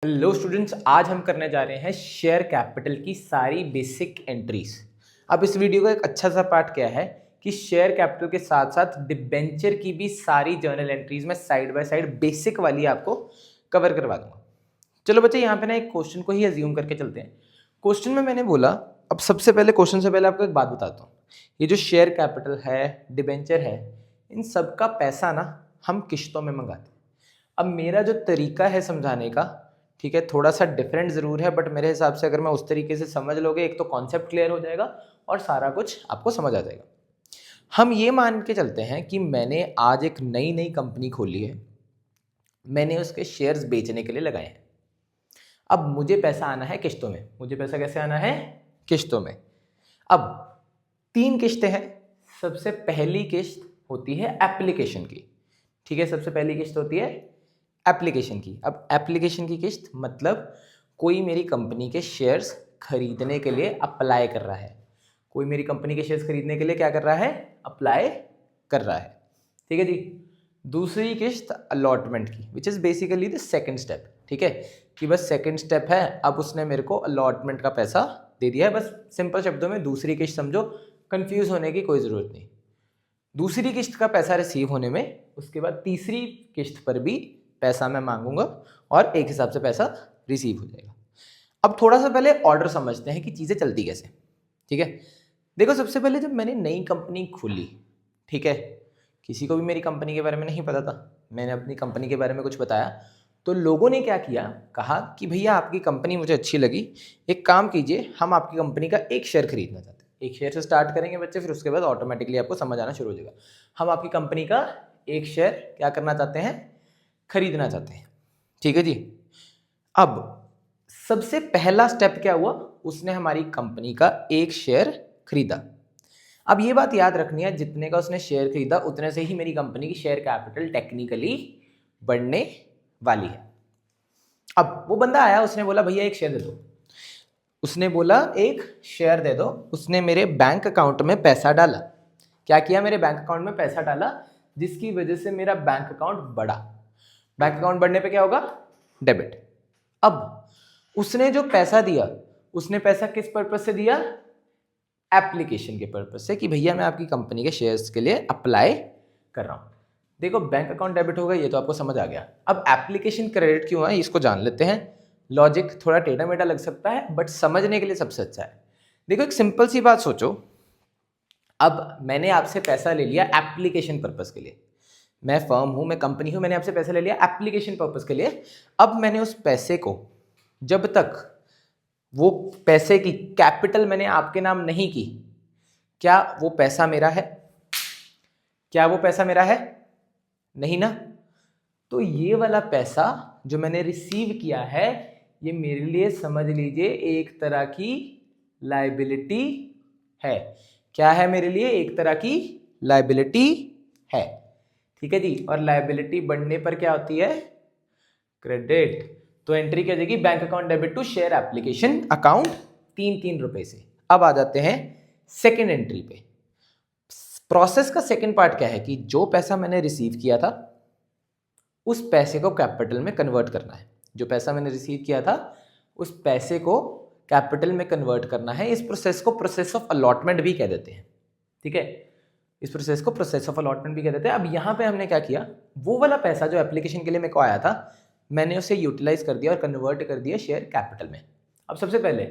Hello students, आज हम करने जा रहे हैं शेयर कैपिटल की सारी बेसिक एंट्रीज। अब इस वीडियो का एक अच्छा सा पार्ट क्या है कि शेयर कैपिटल के साथ साथ डिबेंचर की भी सारी जर्नल एंट्रीज में साइड बाय साइड बेसिक वाली आपको कवर करवा दूंगा। चलो बच्चे, यहाँ पे ना एक क्वेश्चन को ही अज्यूम करके चलते हैं। क्वेश्चन में मैंने बोला, अब सबसे पहले क्वेश्चन से पहले आपको एक बात बताता हूँ। ये जो शेयर कैपिटल है, डिबेंचर है, इन सब का पैसा ना हम किश्तों में मंगाते हैं। अब मेरा जो तरीका है समझाने का, ठीक है, थोड़ा सा डिफरेंट ज़रूर है, बट मेरे हिसाब से अगर मैं उस तरीके से समझ लोगे, एक तो कॉन्सेप्ट क्लियर हो जाएगा और सारा कुछ आपको समझ आ जाएगा। हम ये मान के चलते हैं कि मैंने आज एक नई कंपनी खोली है, मैंने उसके शेयर्स बेचने के लिए लगाए हैं। अब मुझे पैसा आना है किश्तों में। मुझे पैसा कैसे आना है? किश्तों में। अब 3 किश्तें हैं। सबसे पहली किश्त होती है एप्लीकेशन की, ठीक है, सबसे पहली किश्त होती है एप्लीकेशन की। अब एप्लीकेशन की किश्त मतलब कोई मेरी कंपनी के शेयर्स खरीदने के लिए अप्लाई कर रहा है। कोई मेरी कंपनी के शेयर्स खरीदने के लिए क्या कर रहा है? अप्लाई कर रहा है, ठीक है जी। दूसरी किश्त अलॉटमेंट की, which is basically the second step, ठीक है, कि बस सेकंड स्टेप है। अब उसने मेरे को अलॉटमेंट का पैसा दे दिया है। बस सिंपल शब्दों में दूसरी किश्त समझो, कंफ्यूज होने की कोई ज़रूरत नहीं। दूसरी किश्त का पैसा रिसीव होने में उसके बाद तीसरी किश्त पर भी पैसा मैं मांगूंगा और एक हिसाब से पैसा रिसीव हो जाएगा। अब थोड़ा सा पहले ऑर्डर समझते हैं कि चीज़ें चलती कैसे, ठीक है। देखो, सबसे पहले जब मैंने नई कंपनी खोली, ठीक है, किसी को भी मेरी कंपनी के बारे में नहीं पता था, मैंने अपनी कंपनी के बारे में कुछ बताया तो लोगों ने क्या किया, कहा कि भैया आपकी कंपनी मुझे अच्छी लगी, एक काम कीजिए, हम आपकी कंपनी का एक शेयर खरीदना चाहते हैं। एक शेयर से स्टार्ट करेंगे बच्चे, फिर उसके बाद ऑटोमेटिकली आपको समझ आना शुरू हो जाएगा। हम आपकी कंपनी का एक शेयर क्या करना चाहते हैं? खरीदना चाहते हैं, ठीक है जी। अब सबसे पहला स्टेप क्या हुआ? उसने हमारी कंपनी का एक शेयर खरीदा। अब ये बात याद रखनी है, जितने का उसने शेयर खरीदा उतने से ही मेरी कंपनी की शेयर कैपिटल टेक्निकली बढ़ने वाली है। अब वो बंदा आया, उसने बोला भैया एक शेयर दे दो। उसने बोला एक शेयर दे दो। उसने मेरे बैंक अकाउंट में पैसा डाला। क्या किया? मेरे बैंक अकाउंट में पैसा डाला, जिसकी वजह से मेरा बैंक अकाउंट बढ़ा। बैंक अकाउंट बढ़ने पे क्या होगा? डेबिट। अब उसने जो पैसा दिया, उसने पैसा किस पर्पज से दिया? एप्लीकेशन के पर्पज से, कि भैया मैं आपकी कंपनी के शेयर्स के लिए अप्लाई कर रहा हूं। देखो, बैंक अकाउंट डेबिट हो गया, ये तो आपको समझ आ गया। अब एप्लीकेशन क्रेडिट क्यों है इसको जान लेते हैं। लॉजिक थोड़ा टेढ़ा मेढ़ा लग सकता है, बट समझने के लिए सबसे अच्छा है। देखो, एक सिंपल सी बात सोचो। अब मैंने आपसे पैसा ले लिया एप्लीकेशन पर्पज के लिए। मैं फर्म हूं, मैं कंपनी हूं, मैंने आपसे पैसा ले लिया एप्लीकेशन पर्पज के लिए। अब मैंने उस पैसे को, जब तक वो पैसे की कैपिटल मैंने आपके नाम नहीं की, क्या वो पैसा मेरा है? क्या वो पैसा मेरा है? नहीं ना। तो ये वाला पैसा जो मैंने रिसीव किया है, ये मेरे लिए समझ लीजिए एक तरह की लायबिलिटी है। क्या है मेरे लिए? एक तरह की लायबिलिटी है, ठीक है जी। और लायबिलिटी बढ़ने पर क्या होती है? क्रेडिट। तो एंट्री क्या हो जाएगी? Bank account debit to share application account, 3 रुपए से। अब आ जाते हैं सेकेंड एंट्री पे। प्रोसेस का सेकेंड पार्ट क्या है कि जो पैसा मैंने रिसीव किया था उस पैसे को कैपिटल में कन्वर्ट करना है। जो पैसा मैंने रिसीव किया था उस पैसे को कैपिटल में कन्वर्ट करना है। इस प्रोसेस को प्रोसेस ऑफ अलॉटमेंट भी कह देते हैं, ठीक है। इस प्रोसेस को प्रोसेस ऑफ अलॉटमेंट भी कह देते हैं। अब यहाँ पे हमने क्या किया, वो वाला पैसा जो एप्लीकेशन के लिए मेरे को आया था, मैंने उसे यूटिलाइज कर दिया और कन्वर्ट कर दिया शेयर कैपिटल में। अब सबसे पहले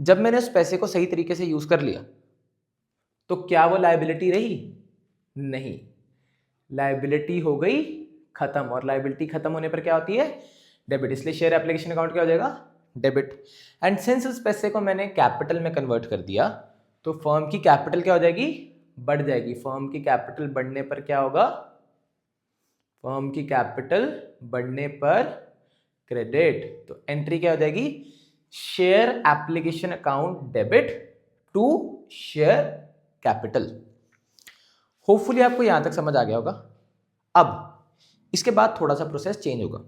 जब मैंने उस पैसे को सही तरीके से यूज कर लिया तो क्या वो लायबिलिटी रही? नहीं, लायबिलिटी हो गई खत्म। और लायबिलिटी खत्म होने पर क्या होती है? डेबिट। इसलिए शेयर एप्लीकेशन अकाउंट क्या हो जाएगा? डेबिट। एंड सिंस उस पैसे को मैंने कैपिटल में कन्वर्ट कर दिया तो फर्म की कैपिटल क्या हो जाएगी? बढ़ जाएगी। फर्म की कैपिटल बढ़ने पर क्या होगा? फर्म की कैपिटल बढ़ने पर क्रेडिट। तो एंट्री क्या हो जाएगी? Share application account debit to share capital. Hopefully आपको यहां तक समझ आ गया होगा। अब इसके बाद थोड़ा सा प्रोसेस चेंज होगा।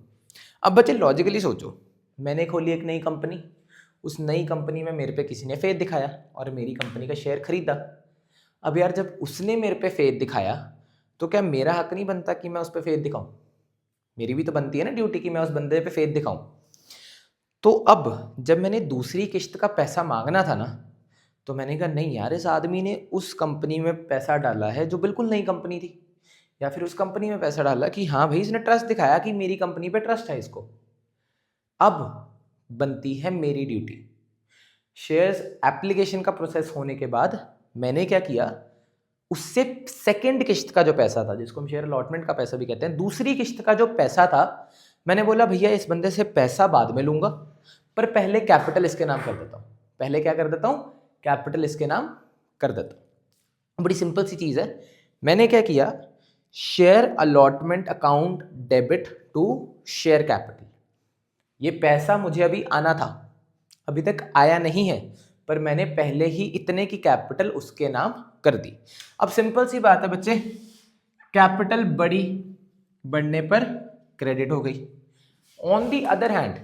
अब बच्चे लॉजिकली सोचो, मैंने खोली एक नई कंपनी, उस नई कंपनी में मेरे पे किसी ने फेथ दिखाया और मेरी कंपनी का शेयर खरीदा। अब यार, जब उसने मेरे पे फेथ दिखाया तो क्या मेरा हक नहीं बनता कि मैं उस पर फेथ दिखाऊं? मेरी भी तो बनती है ना ड्यूटी कि मैं उस बंदे पे फेथ दिखाऊं। तो अब जब मैंने दूसरी किस्त का पैसा मांगना था ना, तो मैंने कहा नहीं यार, इस आदमी ने उस कंपनी में पैसा डाला है जो बिल्कुल नई कंपनी थी, या फिर उस कंपनी में पैसा डाला कि हाँ भाई इसने ट्रस्ट दिखाया कि मेरी कंपनी पे ट्रस्ट है इसको। अब बनती है मेरी ड्यूटी। शेयर्स एप्लीकेशन का प्रोसेस होने के बाद मैंने क्या किया, उससे सेकंड किस्त का जो पैसा था, जिसको हम शेयर अलॉटमेंट का पैसा भी कहते हैं, दूसरी किस्त का जो पैसा था, मैंने बोला भैया इस बंदे से पैसा बाद में लूंगा, पर पहले कैपिटल इसके नाम कर देता हूँ। पहले क्या कर देता हूँ, कैपिटल इसके नाम कर देता हूँ। बड़ी सिंपल सी चीज़ है। मैंने क्या किया, share allotment account debit to share capital. ये पैसा मुझे अभी आना था, अभी तक आया नहीं है, पर मैंने पहले ही इतने की कैपिटल उसके नाम कर दी। अब सिंपल सी बात है बच्चे, कैपिटल बढ़ने पर क्रेडिट हो गई। On the other hand,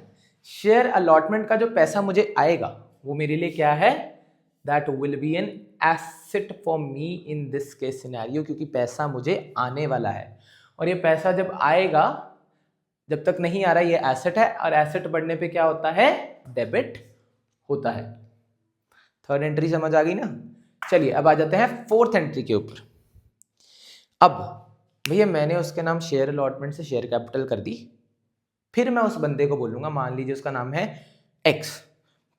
share allotment का जो पैसा मुझे आएगा वो मेरे लिए क्या है, that will be an asset for me in this case scenario, क्योंकि पैसा मुझे आने वाला है। और ये पैसा जब आएगा, जब तक नहीं आ रहा ये एसेट है, और एसेट बढ़ने पे क्या होता है, डेबिट होता है। थर्ड एंट्री समझ आ गई ना। चलिए अब आ जाते हैं फोर्थ एंट्री के ऊपर। अब भैया मैंने उसके नाम शेयर अलॉटमेंट से शेयर कैपिटल कर दी, फिर मैं उस बंदे को बोलूंगा, मान लीजिए उसका नाम है एक्स,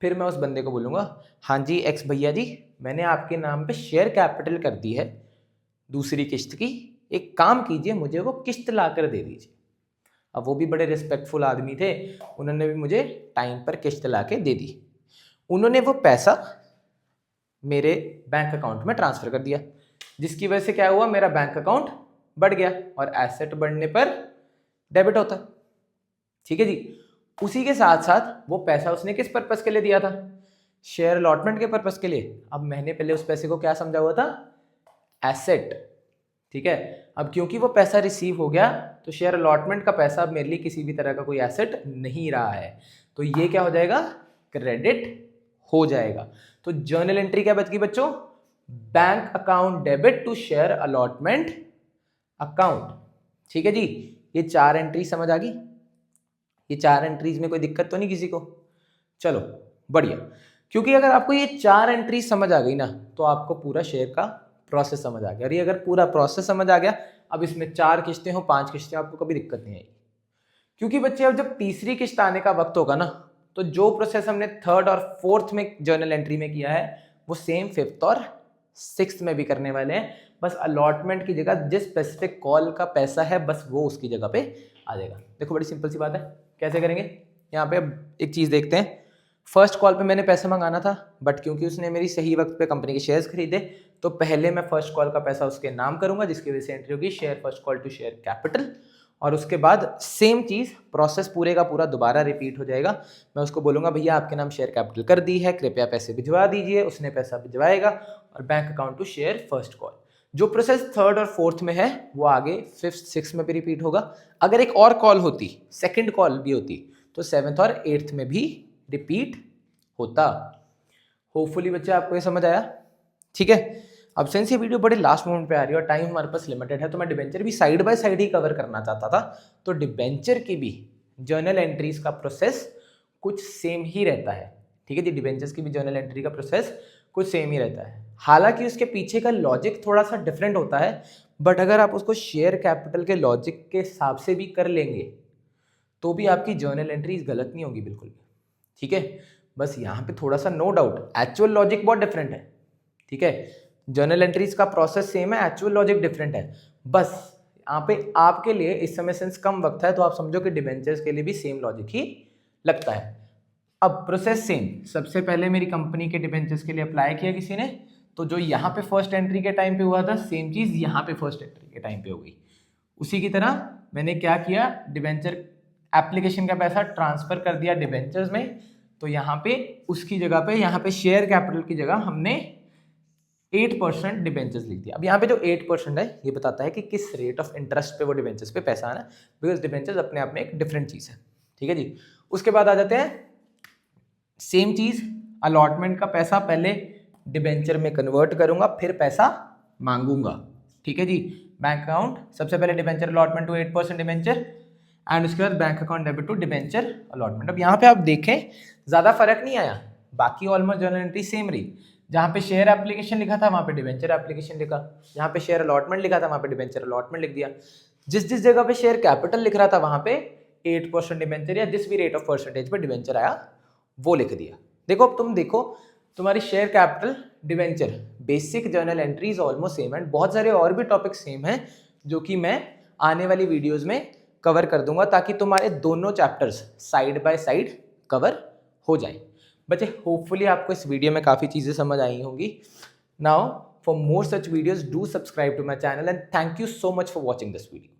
फिर मैं उस बंदे को बोलूंगा हाँ जी एक्स भैया जी, मैंने आपके नाम पे शेयर कैपिटल कर दी है दूसरी किस्त की, एक काम कीजिए मुझे वो किस्त ला कर दे दीजिए। अब वो भी बड़े रिस्पेक्टफुल आदमी थे, उन्होंने भी मुझे टाइम पर किस्त ला के दे दी। उन्होंने वो पैसा मेरे बैंक अकाउंट में ट्रांसफर कर दिया, जिसकी वजह से क्या हुआ, मेरा बैंक अकाउंट बढ़ गया, और एसेट बढ़ने पर डेबिट होता है। ठीक है जी। उसी के साथ साथ वो पैसा उसने किस पर्पस के लिए दिया था, शेयर अलॉटमेंट के पर्पस के लिए। अब मैंने पहले उस पैसे को क्या समझा हुआ था, एसेट। ठीक है। अब क्योंकि वो पैसा रिसीव हो गया, तो शेयर अलॉटमेंट का पैसा अब मेरे लिए किसी भी तरह का कोई एसेट नहीं रहा है, तो ये क्या हो जाएगा, क्रेडिट हो जाएगा। तो जर्नल एंट्री क्या बच गई बच्चों, bank account debit to share allotment account. ठीक है जी। ये 4 एंट्री समझ आ गई। ये 4 एंट्रीज में कोई दिक्कत तो नहीं किसी को, चलो बढ़िया। क्योंकि अगर आपको ये 4 एंट्री समझ आ गई ना, तो आपको पूरा शेयर का प्रोसेस समझ आ गया। और ये अगर पूरा प्रोसेस समझ आ गया, अब इसमें 4 किस्तें हो 5 किस्तें, आपको कभी दिक्कत नहीं आएगी। क्योंकि बच्चे अब जब तीसरी किस्त आने का वक्त होगा ना, तो जो प्रोसेस हमने थर्ड और फोर्थ में जर्नल एंट्री में किया है, वो सेम फिफ्थ और सिक्स्थ में भी करने वाले हैं। बस अलॉटमेंट की जगह जिस स्पेसिफिक कॉल का पैसा है, बस वो उसकी जगह पे आ जाएगा। देखो बड़ी सिंपल सी बात है, कैसे करेंगे। यहाँ पे अब एक चीज़ देखते हैं। फर्स्ट कॉल पे मैंने पैसा मंगाना था, बट क्योंकि उसने मेरी सही वक्त पे कंपनी के शेयर्स खरीदे, तो पहले मैं फर्स्ट कॉल का पैसा उसके नाम करूंगा, जिसकी वजह से एंट्री होगी share first call to share capital. और उसके बाद सेम चीज़ प्रोसेस पूरे का पूरा दोबारा रिपीट हो जाएगा। मैं उसको बोलूंगा भैया आपके नाम शेयर कैपिटल कर दी है, कृपया पैसे भिजवा दीजिए। उसने पैसा भिजवाएगा, और bank account to share first call. जो प्रोसेस थर्ड और फोर्थ में है, वो आगे फिफ्थ सिक्स्थ में भी रिपीट होगा। अगर एक और कॉल होती, सेकेंड कॉल भी होती, तो सेवन्थ और एट्थ में भी रिपीट होता। होपफुली बच्चे आपको ये समझ आया। ठीक है। अब सिंस ये वीडियो बड़े लास्ट मोमेंट पे आ रही है और टाइम हमारे पास लिमिटेड है, तो मैं डिबेंचर भी side by side he cover करना चाहता था। तो डिबेंचर की भी जर्नल एंट्रीज का प्रोसेस कुछ सेम ही रहता है। ठीक है जी। डिबेंचर्स की भी जर्नल एंट्री का प्रोसेस कुछ सेम ही रहता है, हालांकि उसके पीछे का लॉजिक थोड़ा सा डिफरेंट होता है, बट अगर आप उसको शेयर कैपिटल के लॉजिक के हिसाब से भी कर लेंगे, तो भी आपकी जर्नल एंट्रीज गलत नहीं होगी बिल्कुल भी। ठीक है। बस यहाँ पे थोड़ा सा नो डाउट एक्चुअल लॉजिक बहुत डिफरेंट है। ठीक है। जर्नल एंट्रीज का प्रोसेस सेम है, एक्चुअल लॉजिक डिफरेंट है। बस यहाँ पे आपके लिए इस समय सिंस कम वक्त है, तो आप समझो कि डिबेंचर्स के लिए भी सेम लॉजिक ही लगता है। अब प्रोसेस सेम, सबसे पहले मेरी कंपनी के डिबेंचर्स के लिए अप्लाई किया किसी ने, तो जो यहाँ पे फर्स्ट एंट्री के टाइम पे हुआ था, सेम चीज यहाँ पे फर्स्ट एंट्री के टाइम पे हो गई। उसी की तरह मैंने क्या किया, डिबेंचर एप्लीकेशन का पैसा ट्रांसफर कर दिया डिबेंचर्स में, तो यहाँ पे उसकी जगह पे, यहाँ पे शेयर कैपिटल की जगह हमने 8% डिबेंचर्स लिख दिया। अब यहाँ पे जो 8% है, ये बताता है कि किस रेट ऑफ इंटरेस्ट पे वो डिबेंचर्स पे पैसा आना, बिकॉज डिबेंचर्स अपने आप में एक डिफरेंट चीज है। ठीक है जी। उसके बाद आ जाते हैं सेम चीज, अलॉटमेंट का पैसा पहले डिबेंचर में कन्वर्ट करूंगा, फिर पैसा मांगूंगा। ठीक है जी। बैंक अकाउंट, सबसे पहले debenture allotment to 8% debenture and उसके बाद bank account debit to debenture allotment. अब यहाँ पे आप देखें ज़्यादा फर्क नहीं आया, बाकी ऑलमोस्ट जर्नल एंट्री सेम रही। जहाँ पे शेयर एप्लीकेशन लिखा था वहाँ पे डिबेंचर एप्लीकेशन लिखा, जहाँ पे शेयर अलॉटमेंट लिखा था वहाँ पे डिबेंचर अलॉटमेंट लिख दिया। जिस जिस जगह पे शेयर कैपिटल लिख रहा था वहाँ पे 8% डिबेंचर या जिस भी रेट ऑफ परसेंटेज पे डिबेंचर आया वो लिख दिया। देखो अब तुम देखो तुम्हारी share capital debenture basic journal entries almost same and बहुत सारे और भी टॉपिक सेम हैं जो कि मैं आने वाली वीडियोस में कवर कर दूंगा ताकि तुम्हारे दोनों chapters side by side cover हो जाएं। बच्चे होपफुली आपको इस वीडियो में काफ़ी चीज़ें समझ आई होंगी। Now for more such videos do subscribe to my channel and thank you so much for watching this video.